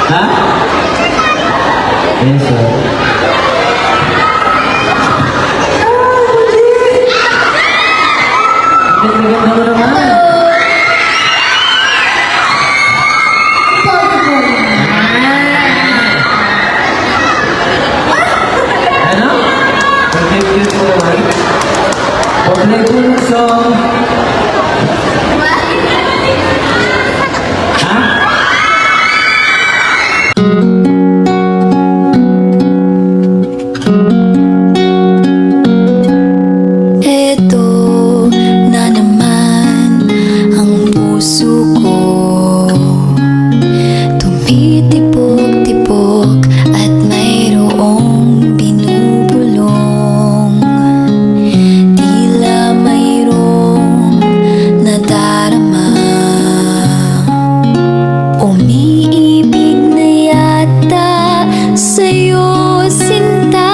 Ha? Yes, sir. Ganda mo naman. Ano? Cute mo naman. Pag-play po ng song. Ha? Eto na naman ang puso ko, tumitipok-tipok at mayroong binubulong. Tila mayroong nadarama, umiibig na yata sa'yo, sinta.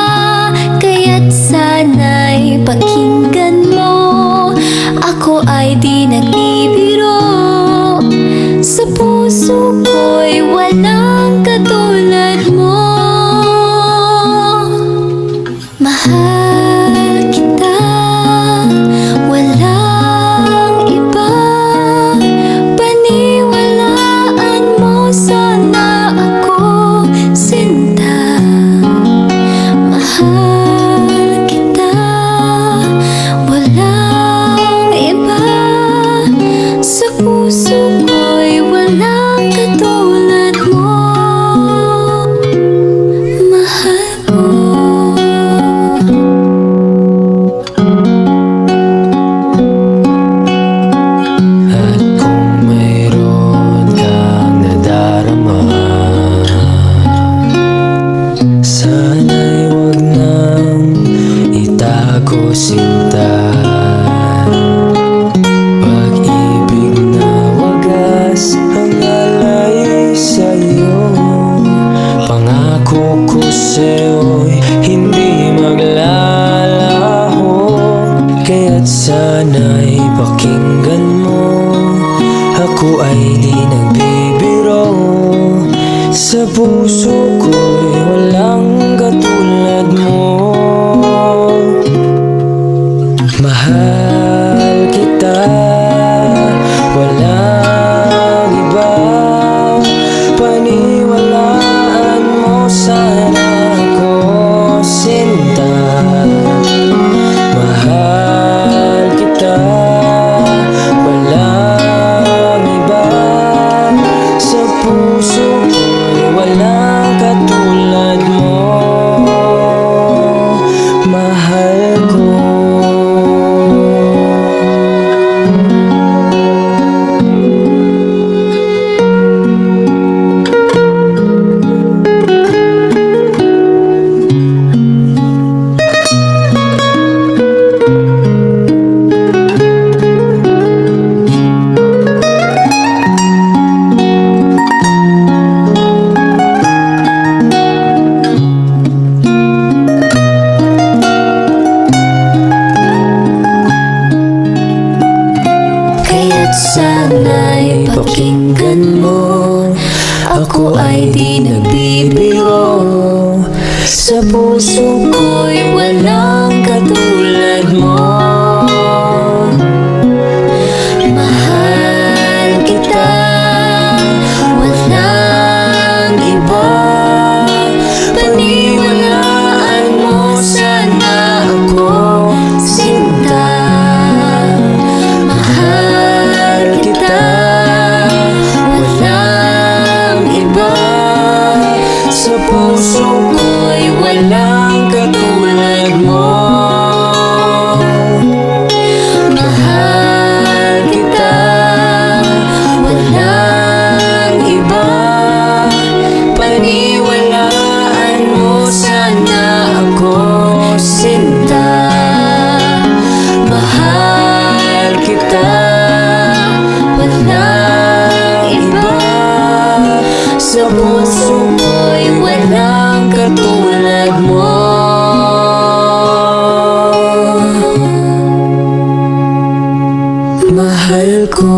Kaya't sana'y pakinggan mo, ako ay di nagbibiro. Sa puso ko'y walang katulad mo. Mahal kita, walang iba. Paniwalaan mo sana ako, sinta. Mahal kita, walang iba. Sa puso ko'y walang katulad mo. Mahal ko. At kung mayroon kang nadarama, sana'y huwag nang itago, sinta. Pag-ibig na wagas ang alay sa'yo, pangako ko sa'yo'y hindi maglalaho. Kaya't sana'y pakinggan mo, ako ay di nagbibiro. Sa puso ko'y walang katulad mo. Mahal kita, walang iba. Paniwalaan mo sana ako, sinta. Mahal kita, walang iba. Sa puso ko'y walang katulad mo. Mahal ko. Kaya't sana'y pakinggan mo, ako ay di nagbibiro. Sa puso ko'y walang katulad mo. Mahal kita, walang iba. Paniwalaan mo sana ako, sinta. Mahal kita, walang iba. Sa puso ko'y walang katulad mo. Mahal kita, walang iba. Paniwalaan mo sana ako, sinta. Mahal kita, walang iba. Sa puso ko'y walang katulad mo. Mahal ko.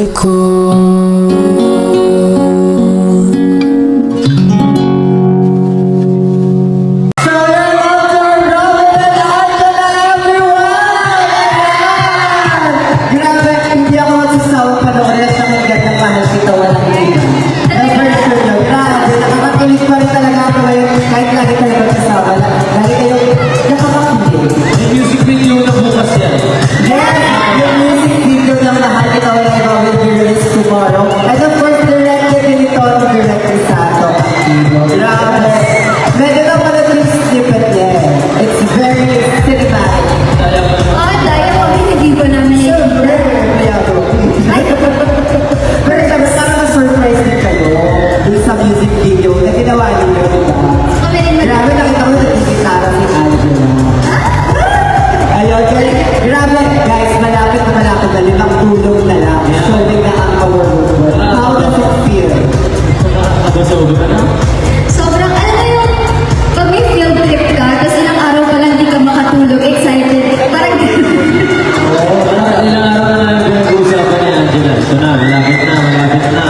So, welcome, Robert and Angela, everyone! Grabe, hindi ako magsasawa panoorin sa magandang mahal kita, walang ilan. For sure, no? Grabe, nakakakilig pa rin talaga ako ngayon kahit lagi tayo magsasawa. Lagi kayo nakakakilig. May music video na bukas yan. Yes, yung music video ng Mahal Kita Walang Iba will be released tomorrow. And of course, directed din ito ng Director Sato. Grabe. Medyo na pala yung snippet niya. It's very cinematic. Dahil kami hindi ko namin Siyempre, kaya bro. Pero sabi, sana na-surprise din kayo dun sa music video na ginawa niyo, diba? kami rin Grabe, nakita ko na gitara si Angela. Ayun, guys. Grabe, guys, malapit na 5 tulong na lang. Showing na ang award. How does it feel? Nakakabasog ka na. Sobrang, alam mo yung pag may field trip ka, tapos ilang araw pa lang di ka makatulog, excited. Parang Ilang araw na namin pinag-uusapan ni Angela. Ito na, malapit na, malapit na.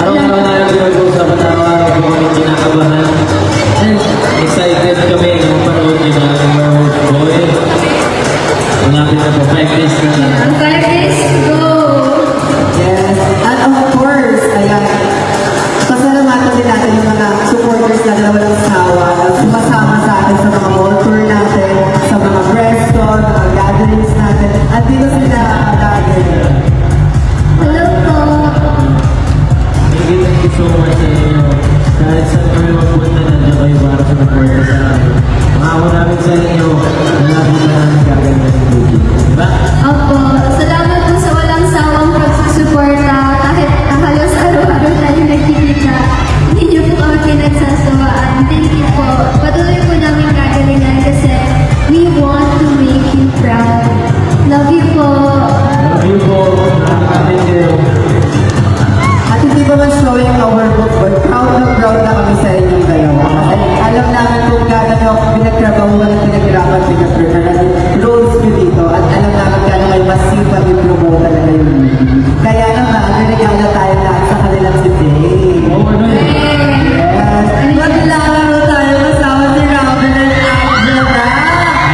Araw-araw na namin pinag-uusapan, araw-araw po kami kinakabahan. And excited kami nung panood niyo na ang Marwood Boy. Malapit na po, practice na lang. ang 5 days to go. Yes. And of course, ayan, pasalamatan din natin yung mga supporters na walang sawa na sumasama sa atin sa mga mall tour natin, sa mga presto, mga gatherings natin. At dito sila lagi. Hello po. Thank you so much sa inyo. Kahit saan kami magpunta, nandiyan kayo para sa support sa amin. Makawa namin sa inyo, malapit na namin gaganda ng booking. Diba? Opo, salamat po sa walang sawang pagsusuporta. Kahit halos araw-araw tayo nagkikita, hindi niyo po kami pinagsasawaan. Thank you po. Patuloy po namin gagalingan kasi we want to make you proud. Love you po. Love you po. Nakakapit kayo. At hindi ba man showing our book, but proud na kami sa inyong dalawa. Kasi alam namin kung gano'n nyo pinagtrabahuan at pinaghirapan, pinag-prepare roles nyo dito. At alam namin gano'n may masipag yung promote talaga yung movie. Kaya naman, regalo tayo lahat sa kanilang si Dave. Oo, ano yun? Yes. Maglalaro tayo kasama si Robin and Angela.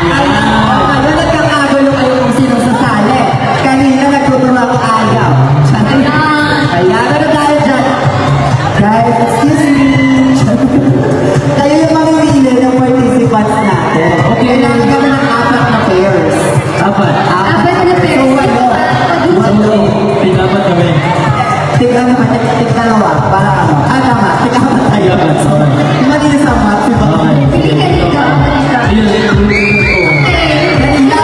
Ayun, nagkakagulo kayo kung sino sasali. Kanina nagtuturo ako ayaw. Ayan, ano tayo dyan? Guys, excuse me. Kayo yung mamimili ng participants natin. Okay. Kailangan kami ng 4 na pairs. Apat. 4 na pairs. So, walo. Pinapat kami. Tignan naman, tigdalawa. Para ano? Tama. Tignan tayo. Sorry. Mali sa math, diba? Okay. Sige ka dito. Yun, yun, yun, yun. Kanina,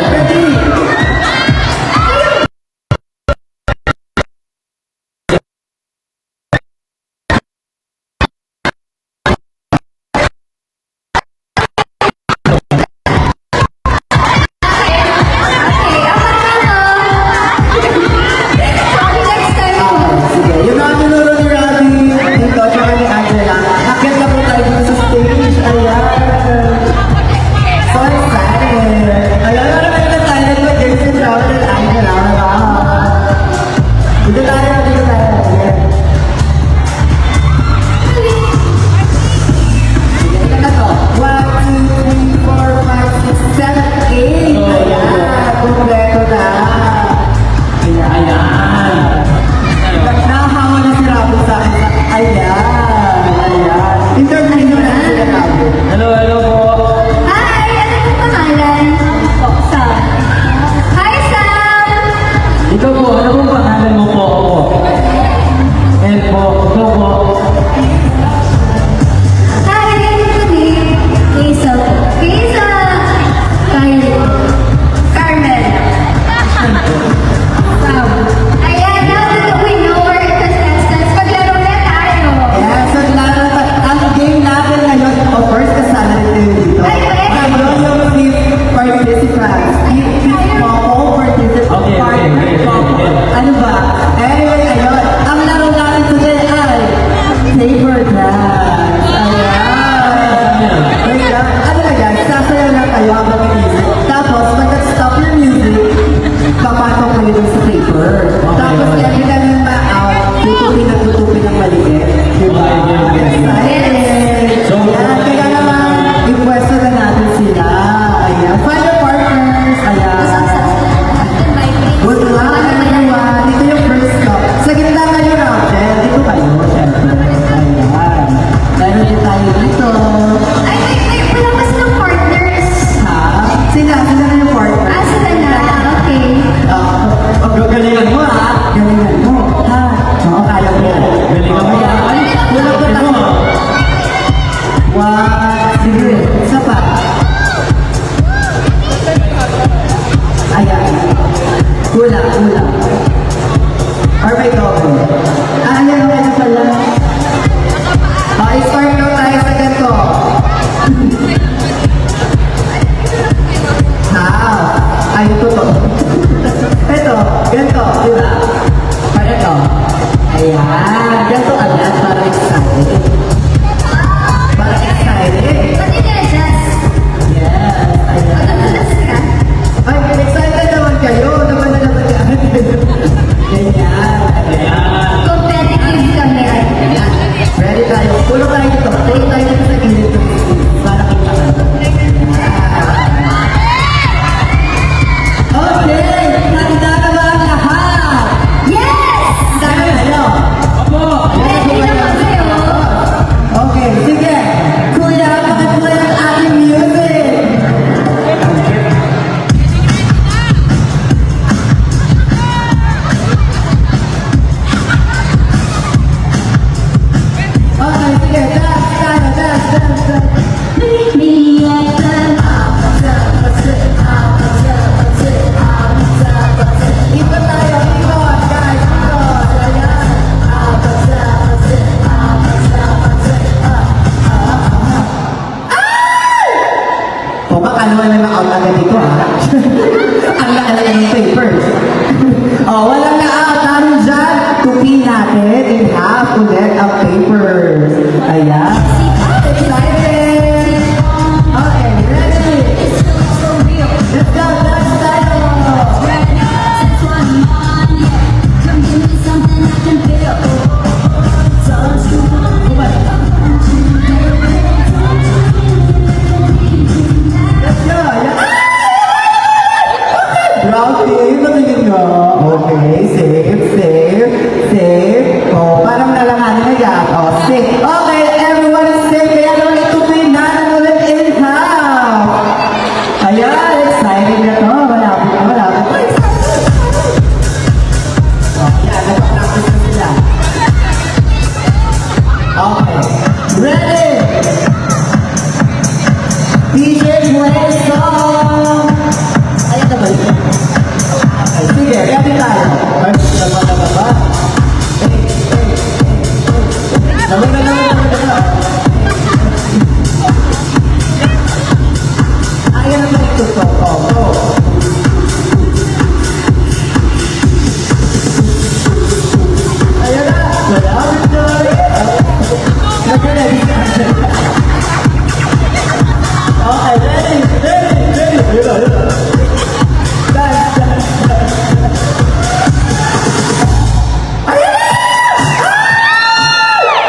ready? Sige, yung mga tinuro ni Robbie, dito, tsaka ni Angela, akit na po tayo dito sa stage. Ayan. So excited. Ayan, ano naman yung tayo nito, Jason, Robbie, and Angela. Dito tayo, dito tayo. Ayan. Sige, ito na to. 1, 2, 3, 4, 5, 6, 7, 8. Ayan, kompleto na. Ayan. Ayan. Nahahawa na si Robin sa akin. Ayan. Ayan. Interview nyo na si Robin. Hello, hello po. Hi! Ano yung pangalan? Sam. Hi, Sam! Ikaw po, ano pong pangalan mo po? And po, ikaw po. Hi! Ano po din? Hazel. Hazel! Kylie. Carmel. Sam. Ayan, now that we know our contestants, maglaro na tayo. Ayan. So, ang game natin ngayon, of course, kasama rin tayo dito. Ay, ay, ay. Ngayon, yung fifth participants. Fifth couple participants. Okay. Ano ba? Anyway, ayun. Ang laro natin today ay Favor Dance. Ayan. Wait lang. Ano na yan? Sasayaw lang kayo habang inisip. Tapos, pag nag-stop yung music, papasok kayo dun sa paper paper. Tapos every time na ma-out, tutupin ng maliit. Diba? Excited! So, Ayan, kaya naman, ipwesto na natin sila. Ayan. Final partners. Ayan. Good luck, everyone. Dito yung first stop. Sa gitna kayo, Rachel. Dito kayo, syempre. Ayan. Meron din tayo dito. Ay, wala pa silang partners. Ha? Sila na yung partner. Ah, sila na. Okay. Galingan mo, ha? Galingan mo. Ha? Oo, kaya mo. Galingan mo. Tulog ko tayo. Sige. Isa pa. Ayan. Kulang. Or may double. Ayan, okay na pala. I-start na tayo sa ganito. Ay, ito to. Ito, ganito, di ba? Para ito. Ayan, ganito agad para excited. Para excited. Ba't i-adjust? Yes, ayan. Mag-adjust ka? Ay, excited naman kayo. Naman na naman yan. Ganyan. Ayan. Competitive kami. Ready tayo. Tulog tayo dito. Tulog tayo dito sa gilid. Para kita ka. Okay! Handa na ba ang lahat? Yes! Sana kayo. Ready naman kayo? Okay, sige. Kuya, pakituloy ang ating music. Okay, sige. Dance. Meet me at the Ikot tayo. Ikot, guys. Ikot. Ayan. O, baka naman may ma-out agad dito, ha? Ang laki ng papers. O, walang na-out. Namin dyan, tupi natin in half ulit ang papers. Ayan. Excited! Okay, ready? Let's go, dance tayo! Let's go! Ayan. Grabe, matingin nga. Okay, safe. Oh, parang nalanganin na yan. Oh, safe. Okay, everyone is safe. Kaya naman ituloy natin ulit in half. Ayan, excited na to. Malapit na. Oh, yan, nagpa-practice na sila. Okay, ready? DJ, play song! Ayan na ba yun? Okay, sige, ready tayo. Laban. Ayan naman ito to. Ayan na. Malapit na. Nag-ready ka. Okay, ready. Ayun na. Dance. Ayan na!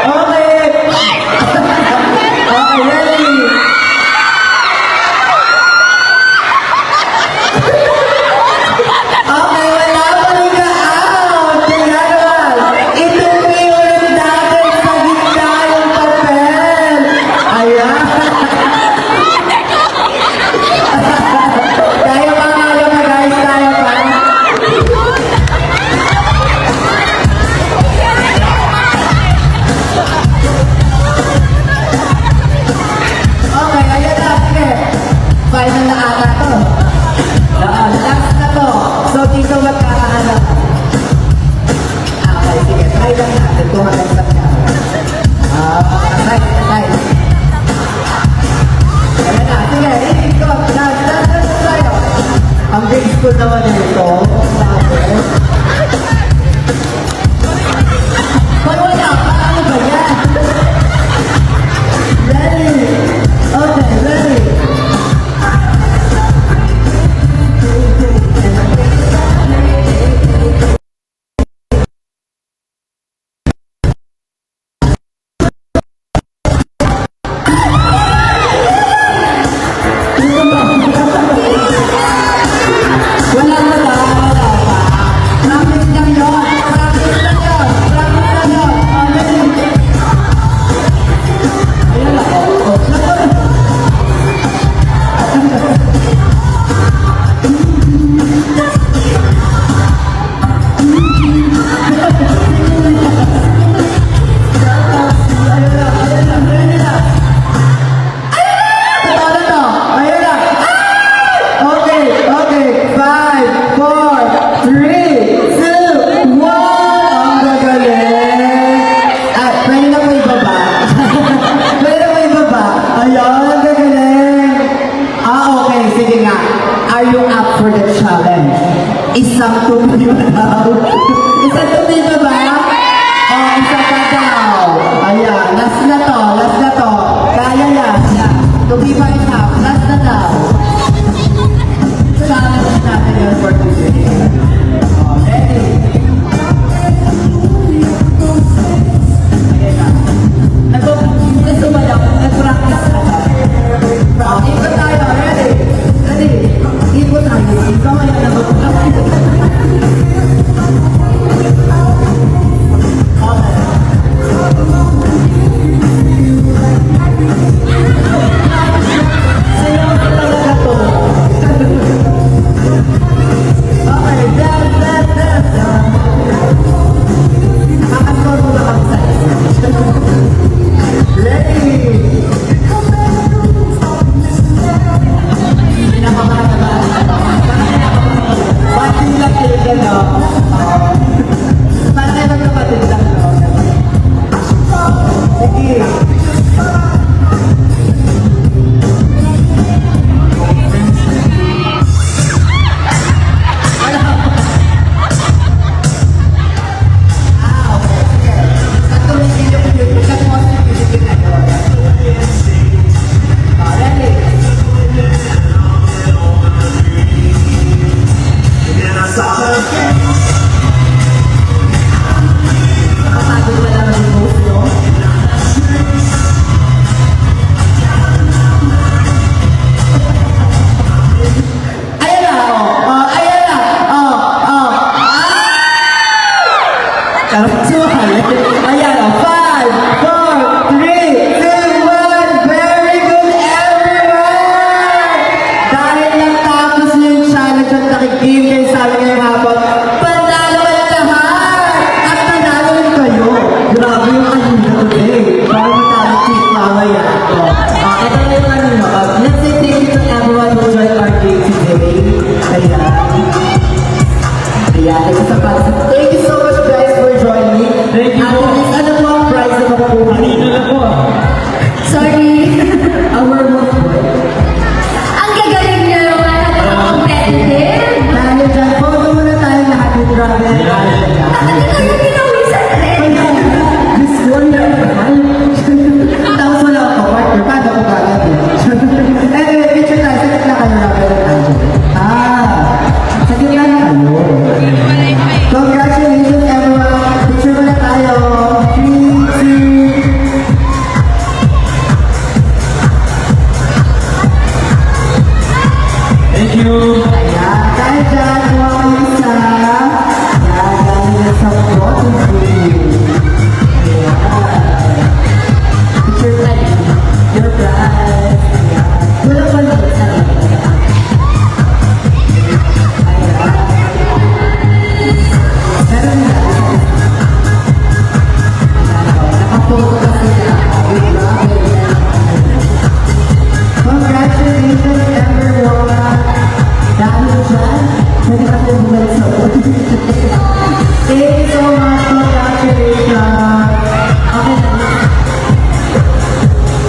Okay. Okay, ready. Okay, wala pa rin ka-out. Kaya naman, ituloy ulit natin sa gitna yung papel. Ayan. Tayo pa nga guys, tayo pa. Okay, ayan na. Sige. Final na ata to. Last na to. So, dito magkakahanap. Okay, sige. Try lang natin kung hanggang sa camera. Aside. Ayan na. Sige, ikot. Dance tayo. Ang graceful naman nito. Hoy, wala pa. Ano ba yan? Ready? Okay, ready. last na to. Kaya yan. To be my half, last na daw. Challenge natin yun for today. Oh, ready? Ayan na. Gusto ba lang? Nag-practice na tayo. Ikot tayo. Ready? Ready? Ikot tayo. Ikaw ay nag-practice. Ayan o, 5, 4, 3, 2, 1, very good everyone! Dahil natapos yung challenge at nakigame kayo sa amin ngayong hapon, panalo kayo lahat! At panalo rin kayo! Grabe yung kanina today. Parang matalo tweet mamaya. Ito na yung kanina. Let's say thank you to everyone who joined our game today. Ayan. Ayan, thank you so much guys for joining me. Thank you. At least ano po ang prize na makukuha Kanina niyo? lang po. Sorry. Our most Ang gagaling niyo yung competitive. Dahil dyan, photo muna tayo lahat yung grabe. Bakit di kayo pinawisan rin? This one na naman. Tapos wala ako, partner. Paano ko gagawin? Anyway, picture tayo. Sakit na kayo namin. Sakit na kayo. Congratulations everyone! Picture muna tayo! 3, 2... Thank you. Ayan, dahil dyan, kuha kayo isa. Ayan, dahil sa photo frame. Ayan. Picture tayo. Your prize. Ayan. Wala pa lang. Ayan. Meron na. Nakapoto kasi na. Congratulations everyone! Dahil dyan, pwede ka po bumalik sa Thank you so much! Congratulations! Okay na.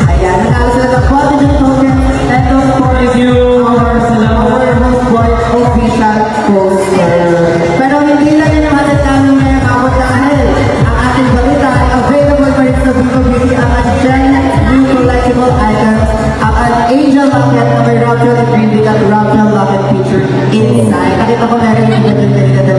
Ayan, natalo sila ng positive token and of course, Thank you. our most boy official poster. Pero hindi lang yun ang hatid namin ngayong hapon dahil ang ating balita ay available pa rin sa Vivo Beauty ang giant new collectible items, ang angel locket na may Raphael and Green at Raphael locket feature inside. Nakita ko meron yung ganda